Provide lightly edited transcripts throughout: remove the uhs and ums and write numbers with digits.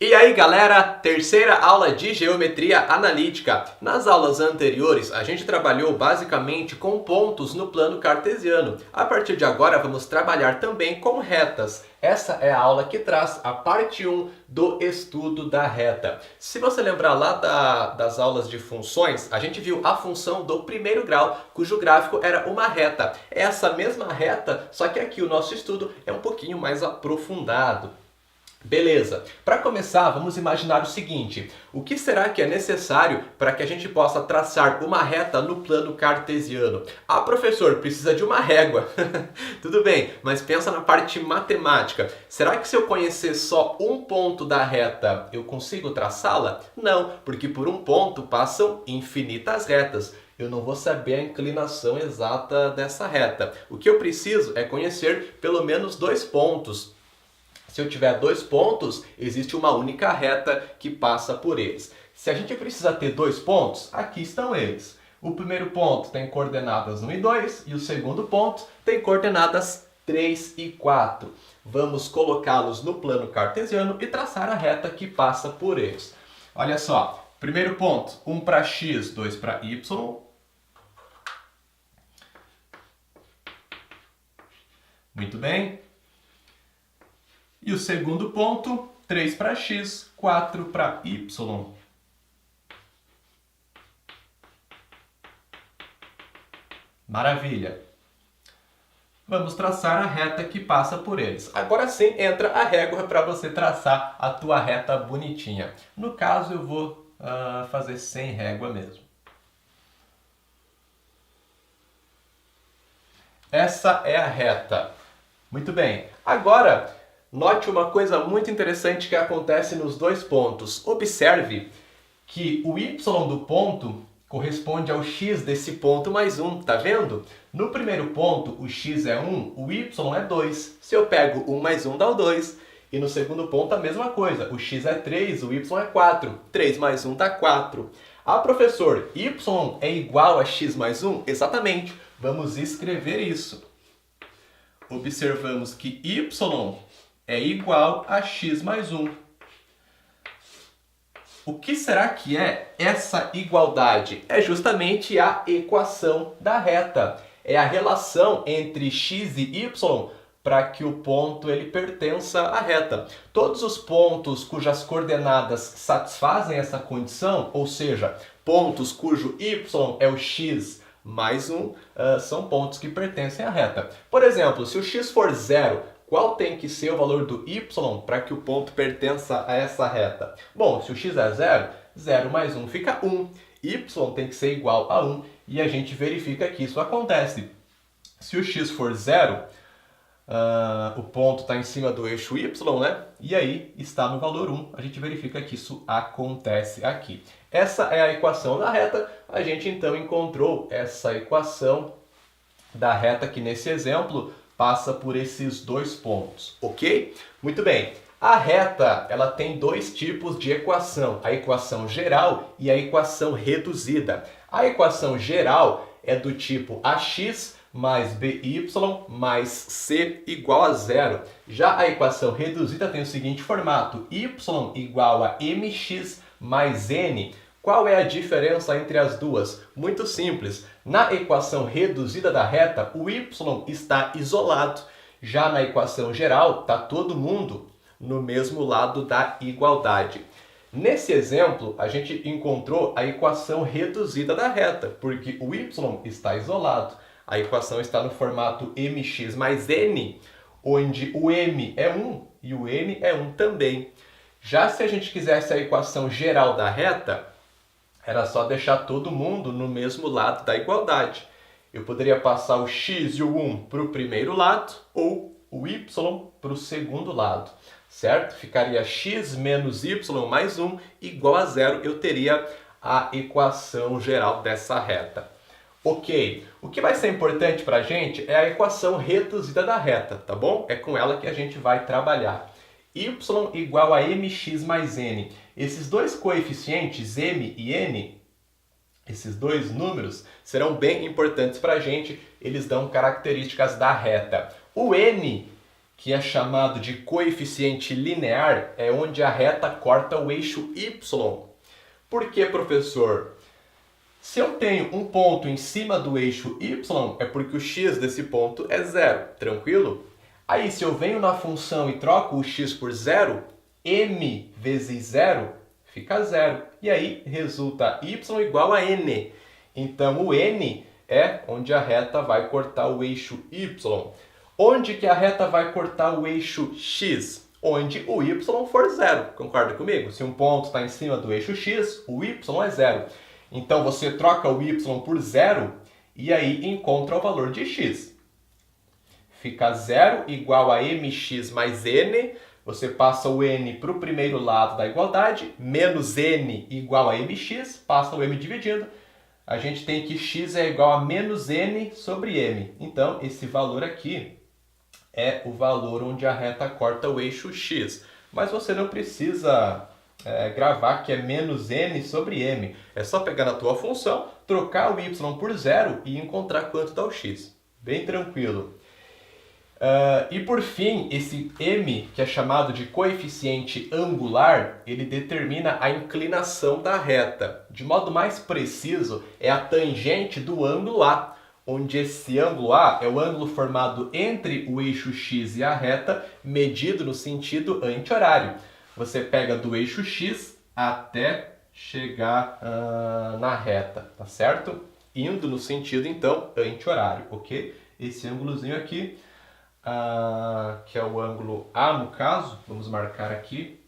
E aí galera, terceira aula de Geometria Analítica. Nas aulas anteriores, a gente trabalhou basicamente com pontos no plano cartesiano. A partir de agora, vamos trabalhar também com retas. Essa é a aula que traz a parte 1 do estudo da reta. Se você lembrar lá das aulas de funções, a gente viu a função do primeiro grau, cujo gráfico era uma reta. É essa mesma reta, só que aqui o nosso estudo é um pouquinho mais aprofundado. Beleza, para começar vamos imaginar o seguinte: o que será que é necessário para que a gente possa traçar uma reta no plano cartesiano? Ah, professor, precisa de uma régua. Tudo bem, mas pensa na parte matemática. Será que se eu conhecer só um ponto da reta, eu consigo traçá-la? Não, porque por um ponto passam infinitas retas. Eu não vou saber a inclinação exata dessa reta. O que eu preciso é conhecer pelo menos dois pontos. Se eu tiver dois pontos, existe uma única reta que passa por eles. Se a gente precisa ter dois pontos, aqui estão eles. O primeiro ponto tem coordenadas 1 e 2 e o segundo ponto tem coordenadas 3 e 4. Vamos colocá-los no plano cartesiano e traçar a reta que passa por eles. Olha só, primeiro ponto, 1 para x, 2 para y. Muito bem. E o segundo ponto, 3 para x, 4 para y. Maravilha! Vamos traçar a reta que passa por eles. Agora sim entra a régua para você traçar a tua reta bonitinha. No caso eu vou fazer sem régua mesmo. Essa é a reta. Muito bem. Agora, note uma coisa muito interessante que acontece nos dois pontos. Observe que o y do ponto corresponde ao x desse ponto mais 1, tá vendo? No primeiro ponto, o x é 1, o y é 2. Se eu pego 1 mais 1 dá o 2. E no segundo ponto a mesma coisa, o x é 3, o y é 4. 3 mais 1 dá 4. Ah, professor, y é igual a x mais 1? Exatamente. Vamos escrever isso. Observamos que y é igual a x mais 1. O que será que é essa igualdade? É justamente a equação da reta. É a relação entre x e y para que o ponto ele pertença à reta. Todos os pontos cujas coordenadas satisfazem essa condição, ou seja, pontos cujo y é o x mais 1, são pontos que pertencem à reta. Por exemplo, se o x for 0, qual tem que ser o valor do y para que o ponto pertença a essa reta? Bom, se o x é 0, 0 mais 1 fica 1. Y tem que ser igual a 1 e a gente verifica que isso acontece. Se o x for 0, o ponto está em cima do eixo y, né? E aí está no valor 1. A gente verifica que isso acontece aqui. Essa é a equação da reta. A gente então encontrou essa equação da reta que nesse exemplo passa por esses dois pontos, ok? Muito bem. A reta, ela tem dois tipos de equação, a equação geral e a equação reduzida. A equação geral é do tipo ax mais by mais c igual a 0. Já a equação reduzida tem o seguinte formato, y igual a mx mais n. Qual é a diferença entre as duas? Muito simples. Na equação reduzida da reta, o y está isolado. Já na equação geral, está todo mundo no mesmo lado da igualdade. Nesse exemplo, a gente encontrou a equação reduzida da reta, porque o y está isolado. A equação está no formato mx mais n, onde o m é 1 e o n é 1 também. Já se a gente quisesse a equação geral da reta, era só deixar todo mundo no mesmo lado da igualdade. Eu poderia passar o x e o 1 para o primeiro lado ou o y para o segundo lado, certo? Ficaria x menos y mais 1 igual a 0. Eu teria a equação geral dessa reta. Ok, o que vai ser importante para a gente é a equação reduzida da reta, tá bom? É com ela que a gente vai trabalhar. Y igual a mx mais n. Esses dois coeficientes, m e n, esses dois números, serão bem importantes para a gente. Eles dão características da reta. O n, que é chamado de coeficiente linear, é onde a reta corta o eixo y. Por que, professor? Se eu tenho um ponto em cima do eixo y, é porque o x desse ponto é zero, tranquilo? Aí, se eu venho na função e troco o x por zero, m vezes zero fica zero. E aí, resulta y igual a n. Então, o n é onde a reta vai cortar o eixo y. Onde que a reta vai cortar o eixo x? Onde o y for zero. Concorda comigo? Se um ponto está em cima do eixo x, o y é zero. Então, você troca o y por zero e aí encontra o valor de x. Fica zero igual a mx mais n. Você passa o n para o primeiro lado da igualdade. Menos n igual a mx. Passa o m dividindo. A gente tem que x é igual a menos n sobre m. Então, esse valor aqui é o valor onde a reta corta o eixo x. Mas você não precisa gravar que é menos n sobre m. É só pegar na tua função, trocar o y por zero e encontrar quanto dá o x. Bem tranquilo. E por fim, esse m, que é chamado de coeficiente angular, ele determina a inclinação da reta. De modo mais preciso, é a tangente do ângulo A, onde esse ângulo A é o ângulo formado entre o eixo x e a reta, medido no sentido anti-horário. Você pega do eixo x até chegar na reta, tá certo? Indo no sentido, então, anti-horário, ok? Esse ângulozinho aqui, que é o ângulo A no caso, vamos marcar aqui.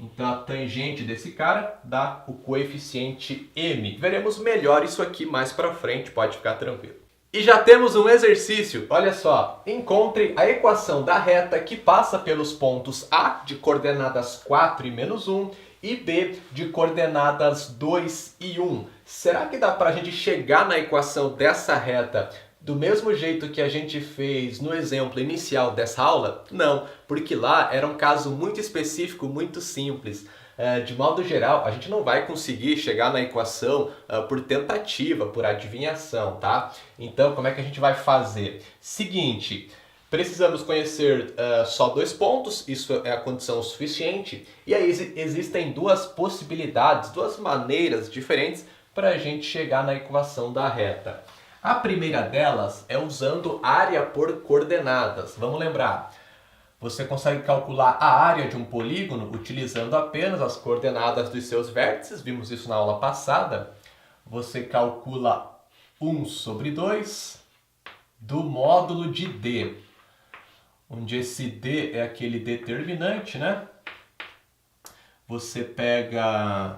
Então, a tangente desse cara dá o coeficiente m. Veremos melhor isso aqui mais para frente, pode ficar tranquilo. E já temos um exercício, olha só. Encontre a equação da reta que passa pelos pontos A, de coordenadas 4 e menos 1, e B, de coordenadas 2 e 1. Será que dá para a gente chegar na equação dessa reta do mesmo jeito que a gente fez no exemplo inicial dessa aula? Não, porque lá era um caso muito específico, muito simples. De modo geral, a gente não vai conseguir chegar na equação por tentativa, por adivinhação, tá? Então, como é que a gente vai fazer? Seguinte, precisamos conhecer só dois pontos, isso é a condição suficiente, e aí existem duas possibilidades, duas maneiras diferentes para a gente chegar na equação da reta. A primeira delas é usando área por coordenadas. Vamos lembrar, você consegue calcular a área de um polígono utilizando apenas as coordenadas dos seus vértices. Vimos isso na aula passada. Você calcula 1 sobre 2 do módulo de D, onde esse D é aquele determinante, né? Você pega,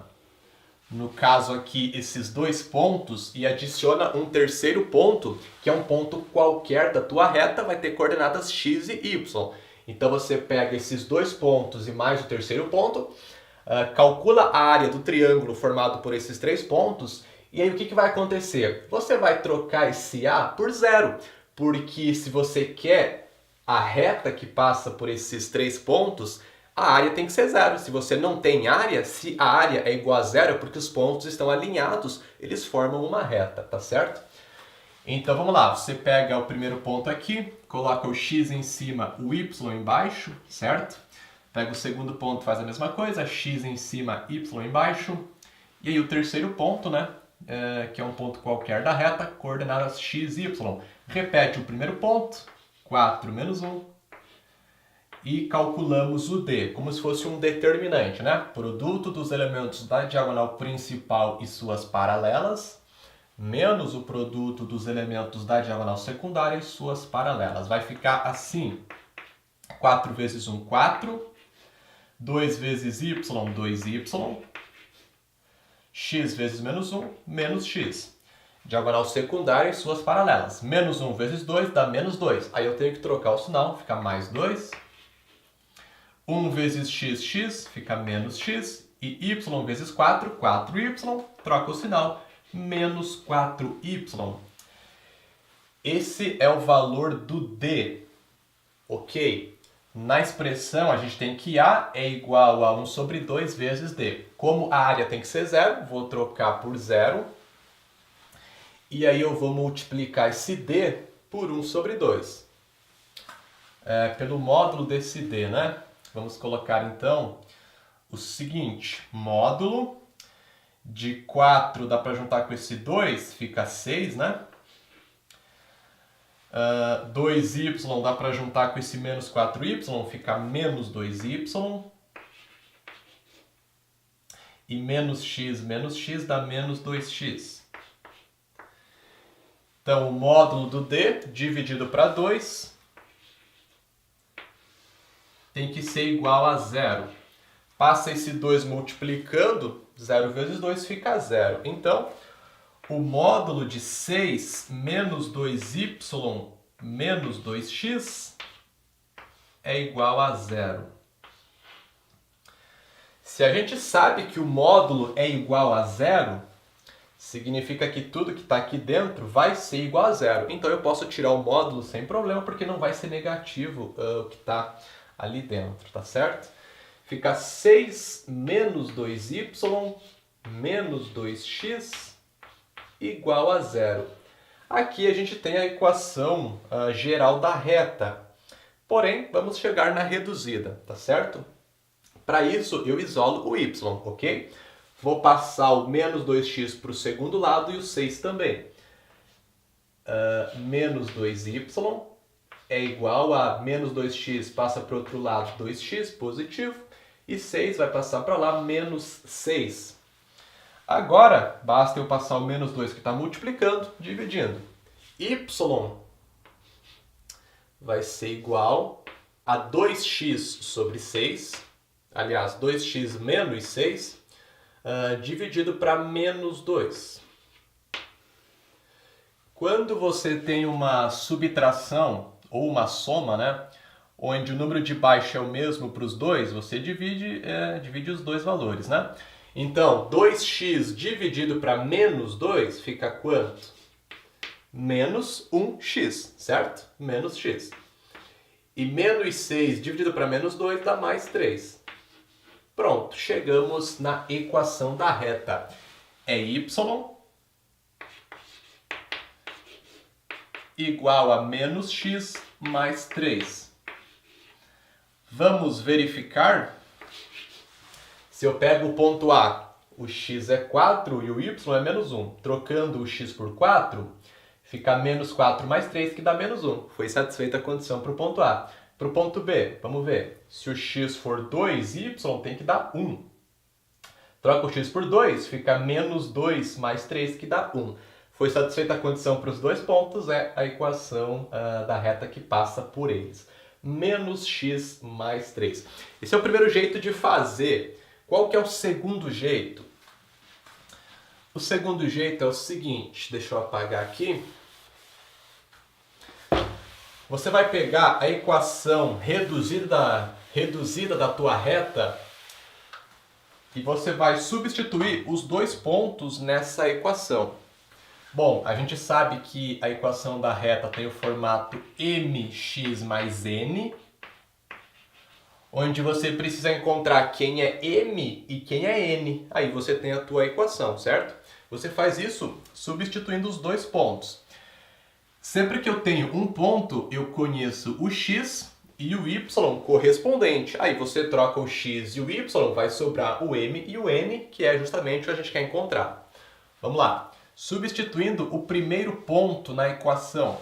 no caso aqui, esses dois pontos e adiciona um terceiro ponto, que é um ponto qualquer da tua reta, vai ter coordenadas x e y. Então você pega esses dois pontos e mais o terceiro ponto, calcula a área do triângulo formado por esses três pontos, e aí o que vai acontecer? Você vai trocar esse A por zero, porque se você quer a reta que passa por esses três pontos, a área tem que ser zero. Se você não tem área, se a área é igual a zero, é porque os pontos estão alinhados, eles formam uma reta, tá certo? Então vamos lá, você pega o primeiro ponto aqui, coloca o x em cima, o y embaixo, certo? Pega o segundo ponto, faz a mesma coisa, x em cima, y embaixo. E aí o terceiro ponto, né, que é um ponto qualquer da reta, coordenadas x e y. Repete o primeiro ponto, 4 menos 1. E calculamos o D, como se fosse um determinante, né? Produto dos elementos da diagonal principal e suas paralelas, menos o produto dos elementos da diagonal secundária e suas paralelas. Vai ficar assim, 4 vezes 1, 4, 2 vezes y, 2y, x vezes menos 1, menos x. Diagonal secundária e suas paralelas. Menos 1 vezes 2 dá menos 2. Aí eu tenho que trocar o sinal, fica mais 2. 1 vezes x, x, fica menos x. E y vezes 4, 4y, troca o sinal, menos 4y. Esse é o valor do D, ok? Na expressão a gente tem que A é igual a 1 sobre 2 vezes D. Como a área tem que ser zero, vou trocar por zero. E aí eu vou multiplicar esse D por 1 sobre 2. pelo módulo desse d, né? Vamos colocar então o seguinte, módulo de 4 dá para juntar com esse 2, fica 6, né? 2y dá para juntar com esse menos 4y, fica menos 2y. E menos x dá menos 2x. Então, o módulo do d dividido para 2 tem que ser igual a 0. Passa esse 2 multiplicando, 0 vezes 2 fica 0. Então, o módulo de 6 menos 2y menos 2x é igual a 0. Se a gente sabe que o módulo é igual a 0, significa que tudo que está aqui dentro vai ser igual a 0. Então eu posso tirar o módulo sem problema, porque não vai ser negativo o que está ali dentro, tá certo? Fica 6 menos 2y menos 2x igual a 0. Aqui a gente tem a equação geral da reta. Porém, vamos chegar na reduzida, tá certo? Para isso, eu isolo o y, ok? Vou passar o menos 2x para o segundo lado e o 6 também. Menos 2y é igual a menos 2x passa para o outro lado, 2x, positivo. E 6 vai passar para lá, menos 6. Agora, basta eu passar o menos 2 que está multiplicando, dividindo. Y vai ser igual a 2x sobre 6. Aliás, 2x menos 6, dividido para menos 2. Quando você tem uma subtração ou uma soma, né, onde o número de baixo é o mesmo para os dois, você divide os dois valores, né? Então, 2x dividido para menos 2 fica quanto? Menos 1x, certo? Menos x. E menos 6 dividido para menos 2 dá mais 3. Pronto, chegamos na equação da reta. É y igual a menos x mais 3. Vamos verificar. Se eu pego o ponto A, o x é 4 e o y é menos 1. Trocando o x por 4, fica menos 4 mais 3, que dá menos 1. Foi satisfeita a condição para o ponto A. Para o ponto B, vamos ver. Se o x for 2, y tem que dar 1. Troca o x por 2, fica menos 2 mais 3, que dá 1. Foi satisfeita a condição para os dois pontos, é a equação da reta que passa por eles. Menos x mais 3. Esse é o primeiro jeito de fazer. Qual que é o segundo jeito? O segundo jeito é o seguinte, deixa eu apagar aqui. Você vai pegar a equação reduzida da tua reta e você vai substituir os dois pontos nessa equação. Bom, a gente sabe que a equação da reta tem o formato mx mais n, onde você precisa encontrar quem é m e quem é n. Aí você tem a tua equação, certo? Você faz isso substituindo os dois pontos. Sempre que eu tenho um ponto, eu conheço o x e o y correspondente. Aí você troca o x e o y, vai sobrar o m e o n, que é justamente o que a gente quer encontrar. Vamos lá. Substituindo o primeiro ponto na equação.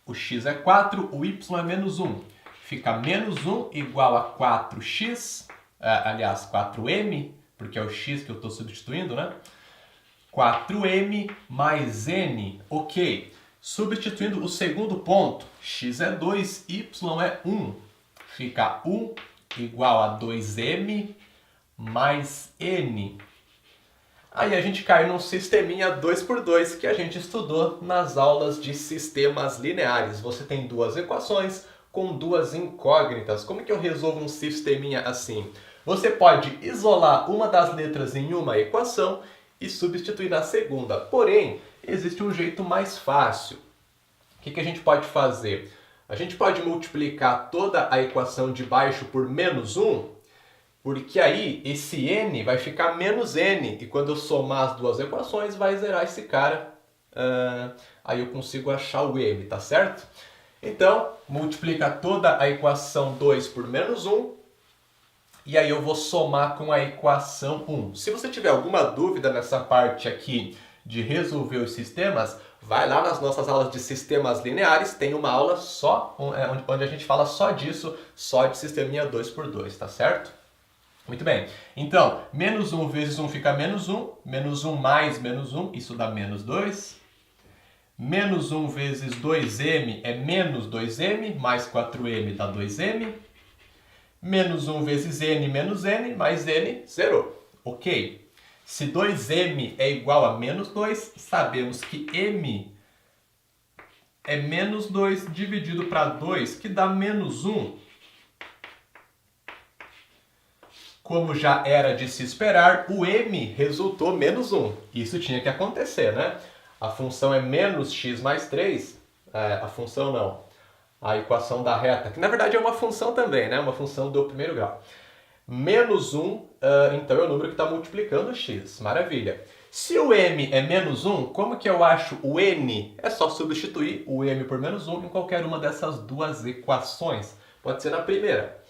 O x é 4, o y é menos 1. Fica menos 1 igual a 4x, aliás, 4m, porque é o x que eu estou substituindo, né? 4m mais n, ok. Substituindo o segundo ponto, x é 2, y é 1. Fica 1 igual a 2m mais n. Aí a gente cai num sisteminha 2x2 que a gente estudou nas aulas de sistemas lineares. Você tem duas equações com duas incógnitas. Como que eu resolvo um sisteminha assim? Você pode isolar uma das letras em uma equação e substituir na segunda. Porém, existe um jeito mais fácil. O que a gente pode fazer? A gente pode multiplicar toda a equação de baixo por menos 1, porque aí esse n vai ficar menos n, e quando eu somar as duas equações vai zerar esse cara. Aí eu consigo achar o m, tá certo? Então, multiplica toda a equação 2 por menos 1, e aí eu vou somar com a equação 1. Se você tiver alguma dúvida nessa parte aqui de resolver os sistemas, vai lá nas nossas aulas de sistemas lineares, tem uma aula só onde a gente fala só disso, só de sisteminha 2 por 2, tá certo? Muito bem. Então, menos 1 vezes 1 fica menos 1 mais menos 1, isso dá menos 2. Menos 1 vezes 2m é menos 2m, mais 4m dá 2m. Menos 1 vezes n menos n, mais n, zerou. Ok. Se 2m é igual a menos 2, sabemos que m é menos 2 dividido para 2, que dá menos 1. Como já era de se esperar, o m resultou menos 1. Isso tinha que acontecer, né? A função é menos x mais 3. A função não. A equação da reta, que na verdade é uma função também, né? Uma função do primeiro grau. Menos 1, então é o número que está multiplicando x. Maravilha. Se o m é menos 1, como que eu acho o n? É só substituir o m por menos 1 em qualquer uma dessas duas equações. Pode ser na primeira.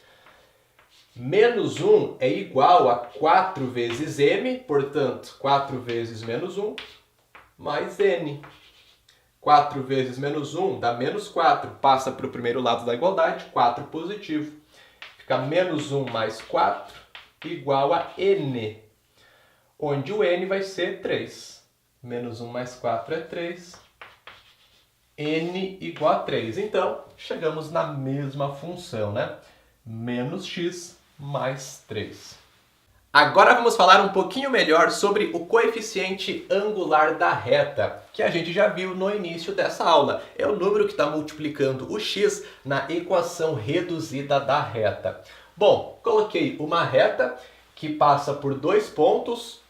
Menos 1 é igual a 4 vezes m, portanto, 4 vezes menos 1, mais n. 4 vezes menos 1 dá menos 4, passa para o primeiro lado da igualdade, 4 positivo. Fica menos 1 mais 4 igual a n, onde o n vai ser 3. Menos 1 mais 4 é 3. N igual a 3. Então, chegamos na mesma função, né? Menos x mais 3. Agora vamos falar um pouquinho melhor sobre o coeficiente angular da reta, que a gente já viu no início dessa aula. É o número que está multiplicando o x na equação reduzida da reta. Bom, coloquei uma reta que passa por dois pontos.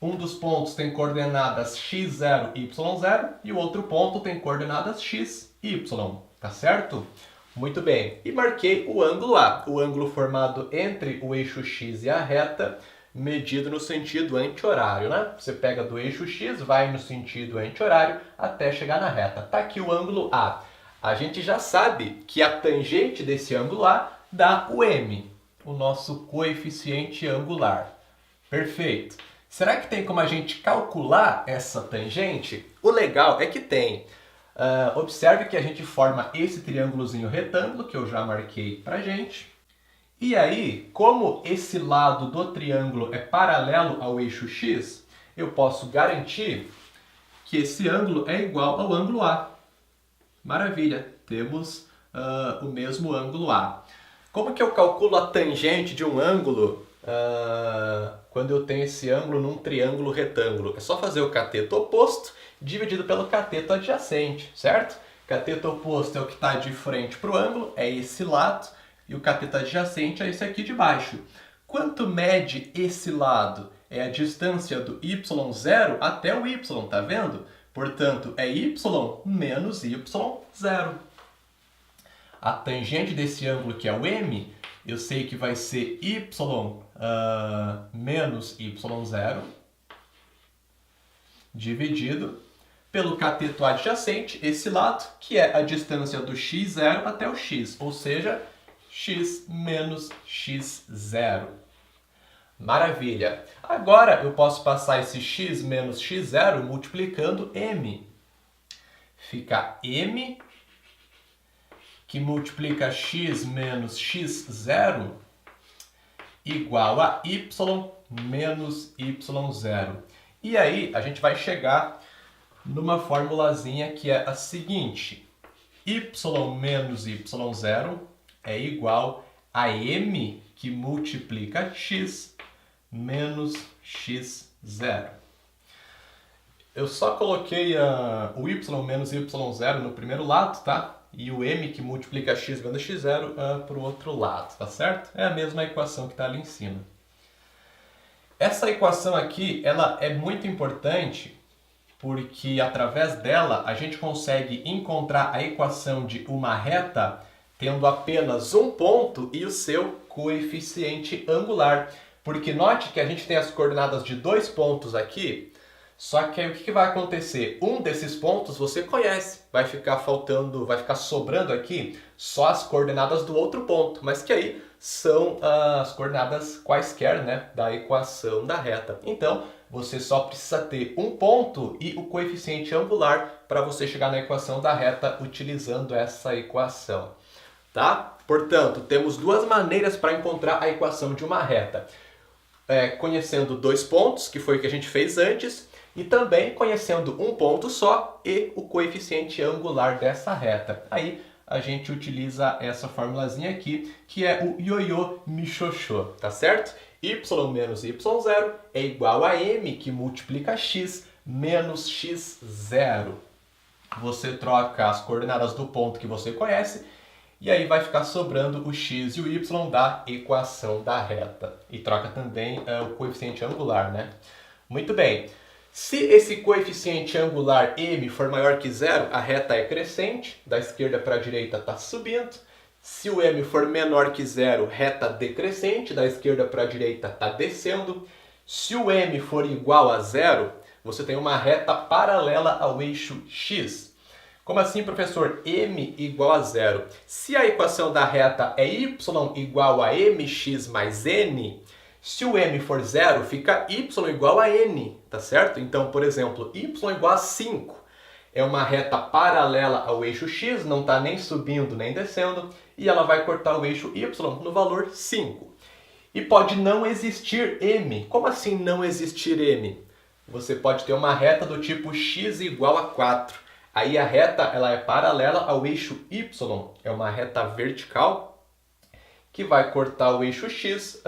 Um dos pontos tem coordenadas x0, y0 e o outro ponto tem coordenadas x, y, tá certo? Muito bem, e marquei o ângulo A, o ângulo formado entre o eixo x e a reta, medido no sentido anti-horário, né? Você pega do eixo x, vai no sentido anti-horário até chegar na reta. Tá aqui o ângulo A. A gente já sabe que a tangente desse ângulo A dá o m, o nosso coeficiente angular. Perfeito. Será que tem como a gente calcular essa tangente? O legal é que tem. Observe que a gente forma esse triângulozinho retângulo, que eu já marquei pra gente. E aí, como esse lado do triângulo é paralelo ao eixo x, eu posso garantir que esse ângulo é igual ao ângulo A. Maravilha, temos o mesmo ângulo A. Como que eu calculo a tangente de um ângulo quando eu tenho esse ângulo num triângulo retângulo? É só fazer o cateto oposto dividido pelo cateto adjacente, certo? Cateto oposto é o que está de frente para o ângulo, é esse lado, e o cateto adjacente é esse aqui de baixo. Quanto mede esse lado? É a distância do y0 até o y, tá vendo? Portanto, é y menos y0. A tangente desse ângulo, que é o m, eu sei que vai ser y menos y0 dividido pelo cateto adjacente, esse lado, que é a distância do x0 até o x, ou seja, x menos x0. Maravilha! Agora eu posso passar esse x menos x0 multiplicando m. Fica m, que multiplica x menos x0, igual a y menos y0. E aí a gente vai chegar numa formulazinha que é a seguinte: y menos y0 é igual a m que multiplica x menos x0. Eu só coloquei o y menos y0 no primeiro lado, tá? E o m que multiplica x menos x0 para o outro lado, tá certo? É a mesma equação que está ali em cima. Essa equação aqui, ela é muito importante porque através dela a gente consegue encontrar a equação de uma reta tendo apenas um ponto e o seu coeficiente angular. Porque note que a gente tem as coordenadas de dois pontos aqui, Só que aí o que vai acontecer? Um desses pontos você conhece, vai ficar faltando, vai ficar sobrando aqui só as coordenadas do outro ponto, mas que aí são as coordenadas quaisquer, né, da equação da reta. Então, você só precisa ter um ponto e o coeficiente angular para você chegar na equação da reta utilizando essa equação, tá? Portanto, temos duas maneiras para encontrar a equação de uma reta. Conhecendo dois pontos, que foi o que a gente fez antes, e também conhecendo um ponto só e o coeficiente angular dessa reta. Aí a gente utiliza essa formulazinha aqui, que é o ioiô michôchô, tá certo? Y menos y0 é igual a m, que multiplica x, menos x0. Você troca as coordenadas do ponto que você conhece, e aí vai ficar sobrando o x e o y da equação da reta. E troca também o coeficiente angular, né? Muito bem. Se esse coeficiente angular m for maior que zero, a reta é crescente, da esquerda para a direita está subindo. Se o m for menor que zero, reta decrescente, da esquerda para a direita está descendo. Se o m for igual a zero, você tem uma reta paralela ao eixo x. Como assim, professor? M igual a zero. Se a equação da reta é y igual a mx mais n, se o m for zero, fica y igual a n, tá certo? Então, por exemplo, y igual a 5. É uma reta paralela ao eixo x, não está nem subindo nem descendo, e ela vai cortar o eixo y no valor 5. E pode não existir m. Como assim não existir m? Você pode ter uma reta do tipo x igual a 4. Aí a reta ela é paralela ao eixo y, é uma reta vertical que vai cortar o eixo x,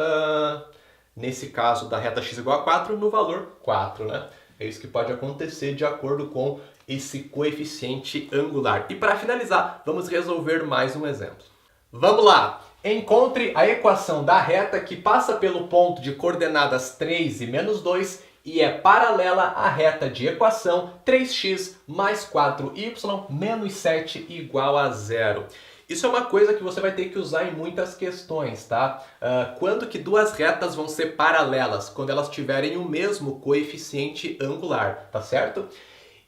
nesse caso da reta x igual a 4, no valor 4, né? É isso que pode acontecer de acordo com esse coeficiente angular. E para finalizar, vamos resolver mais um exemplo. Vamos lá! Encontre a equação da reta que passa pelo ponto de coordenadas 3 e menos 2 e é paralela à reta de equação 3x mais 4y menos 7 igual a 0. Isso é uma coisa que você vai ter que usar em muitas questões, tá? Quando que duas retas vão ser paralelas? Quando elas tiverem o mesmo coeficiente angular, tá certo?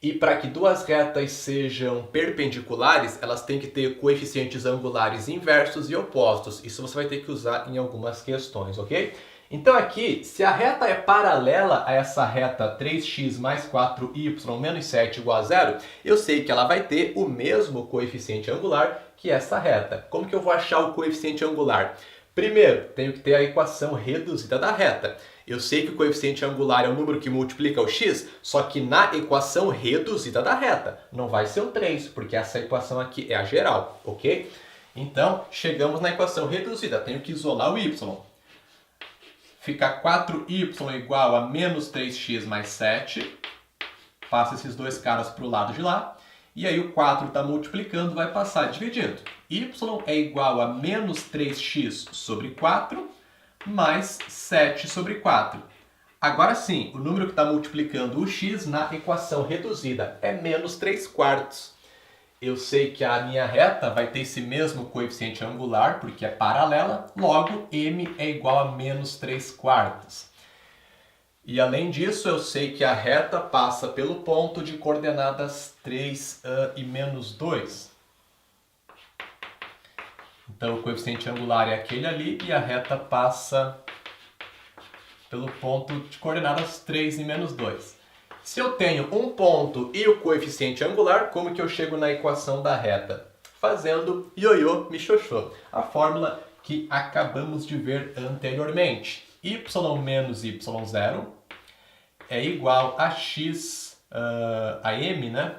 E para que duas retas sejam perpendiculares, elas têm que ter coeficientes angulares inversos e opostos. Isso você vai ter que usar em algumas questões, ok? Então aqui, se a reta é paralela a essa reta 3x mais 4y menos 7 igual a 0, eu sei que ela vai ter o mesmo coeficiente angular que essa reta. Como que eu vou achar o coeficiente angular? Primeiro, tenho que ter a equação reduzida da reta. Eu sei que o coeficiente angular é o número que multiplica o x, só que na equação reduzida da reta. Não vai ser um 3, porque essa equação aqui é a geral, ok? Então, chegamos na equação reduzida. Tenho que isolar o y. Fica 4y igual a menos 3x mais 7. Passa esses dois caras para o lado de lá. E aí o 4 está multiplicando, vai passar dividindo. Y é igual a menos 3x sobre 4 mais 7 sobre 4. Agora sim, o número que está multiplicando o x na equação reduzida é menos 3 quartos. Eu sei que a minha reta vai ter esse mesmo coeficiente angular, porque é paralela, logo m é igual a menos 3 quartos. E além disso, eu sei que a reta passa pelo ponto de coordenadas 3 e menos 2. Então o coeficiente angular é aquele ali e a reta passa pelo ponto de coordenadas 3 e menos 2. Se eu tenho um ponto e o coeficiente angular, como que eu chego na equação da reta? Fazendo ioiô michôchô, a fórmula que acabamos de ver anteriormente. Y menos y0 é igual a x, a m, né?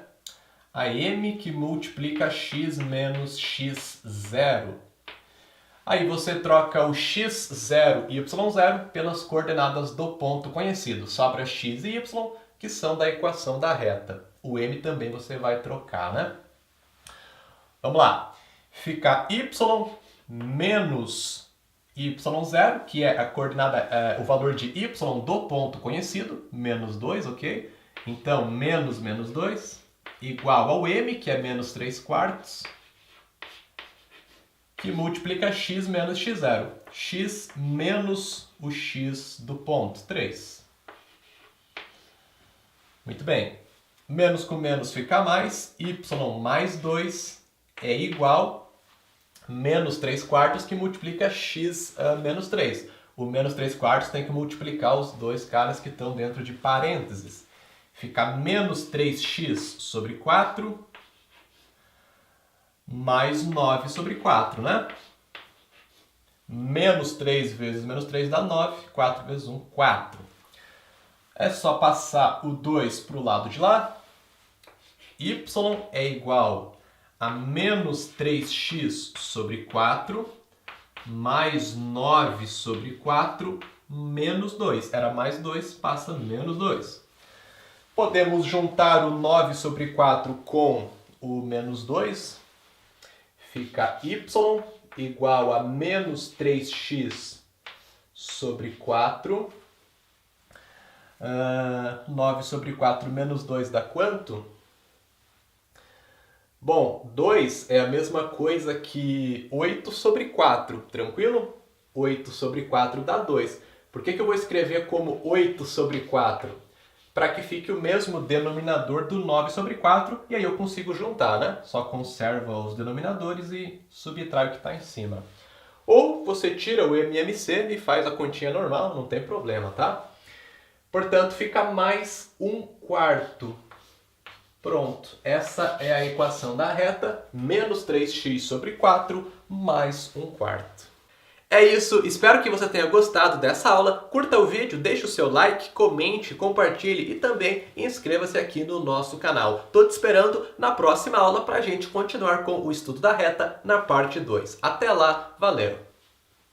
A m que multiplica x menos x0. Aí você troca o x0 e y0 pelas coordenadas do ponto conhecido. Sobra x e y, que são da equação da reta. O m também você vai trocar, né? Vamos lá. Fica y menos y0, que é a coordenada, o valor de y do ponto conhecido, menos 2, ok? Então, menos 2, igual ao m, que é menos 3 quartos, que multiplica x menos x0. X menos o x do ponto, 3. Muito bem. Menos com menos fica mais. Y mais 2 é igual a menos 3 quartos que multiplica x menos 3. O menos 3 quartos tem que multiplicar os dois caras que estão dentro de parênteses. Fica menos 3x sobre 4 mais 9 sobre 4, né? Menos 3 vezes menos 3 dá 9. 4 vezes 1, 4. É só passar o 2 para o lado de lá. Y é igual a menos 3x sobre 4 mais 9 sobre 4 menos 2. Era mais 2, passa menos 2. Podemos juntar o 9 sobre 4 com o menos 2. Fica y igual a menos 3x sobre 4. 9 sobre 4 menos 2 dá quanto? Bom, 2 é a mesma coisa que 8 sobre 4, tranquilo? 8 sobre 4 dá 2. Por que eu vou escrever como 8 sobre 4? Para que fique o mesmo denominador do 9 sobre 4, e aí eu consigo juntar, né? Só conserva os denominadores e subtrai o que está em cima. Ou você tira o MMC e faz a continha normal, não tem problema, tá? Portanto, fica mais 1/4. Pronto, essa é a equação da reta, menos 3x sobre 4 mais 1/4. É isso, espero que você tenha gostado dessa aula. Curta o vídeo, deixe o seu like, comente, compartilhe e também inscreva-se aqui no nosso canal. Estou te esperando na próxima aula para a gente continuar com o estudo da reta na parte 2. Até lá, valeu!